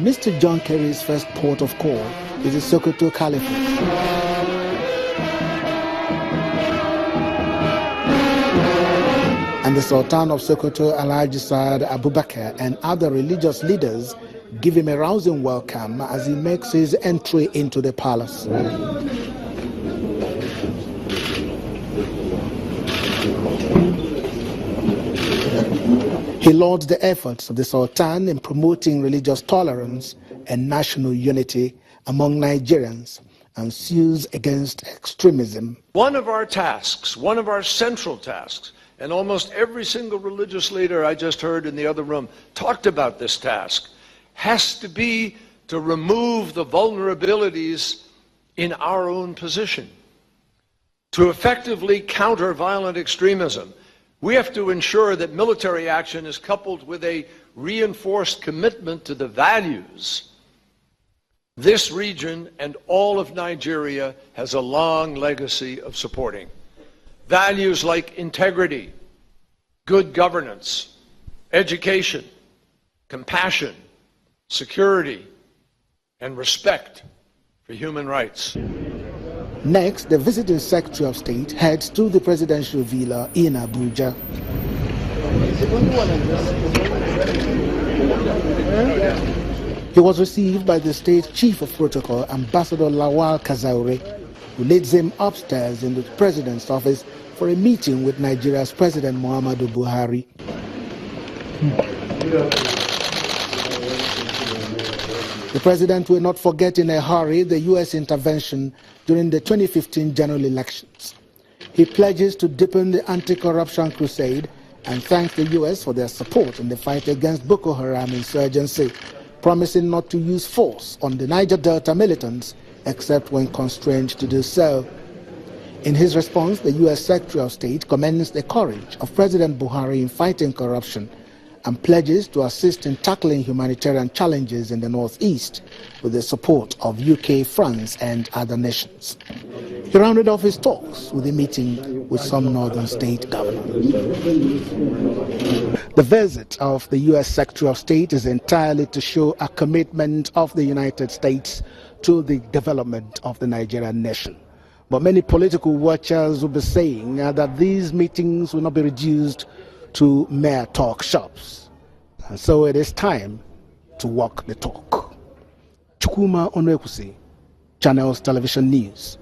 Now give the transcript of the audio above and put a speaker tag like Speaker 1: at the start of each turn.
Speaker 1: Mr. John Kerry's first port of call is the Sokoto Caliphate. And the Sultan of Sokoto, Alhaji Saad Abubakar, and other religious leaders give him a rousing welcome as he makes his entry into the palace. He lauds the efforts of the Sultan in promoting religious tolerance and national unity among Nigerians and sues against extremism.
Speaker 2: One of our tasks, one of our central tasks, and almost every single religious leader I just heard in the other room talked about this task, has to be to remove the vulnerabilities in our own position. To effectively counter violent extremism, we have to ensure that military action is coupled with a reinforced commitment to the values this region and all of Nigeria has a long legacy of supporting. Values like integrity, good governance, education, compassion, security, and respect for human rights.
Speaker 1: Next, the visiting Secretary of State heads to the presidential villa in Abuja. He was received by the state chief of protocol, Ambassador Lawal Kazaure, who leads him upstairs in the president's office for a meeting with Nigeria's President Muhammadu Buhari. The president will not forget in a hurry the U.S. intervention during the 2015 general elections. He pledges to deepen the anti-corruption crusade and thanks the U.S. for their support in the fight against Boko Haram insurgency, promising not to use force on the Niger Delta militants except when constrained to do so. In his response, the U.S. Secretary of State commends the courage of President Buhari in fighting corruption and pledges to assist in tackling humanitarian challenges in the northeast with the support of UK, France, and other nations. He rounded off his talks with a meeting with some northern state governors. The visit of the U.S. Secretary of State is entirely to show a commitment of the United States to the development of the Nigerian nation. But many political watchers will be saying that these meetings will not be reduced to mere talk shops. And so it is time to walk the talk. Chukwuma Onwekusi, Channels Television News.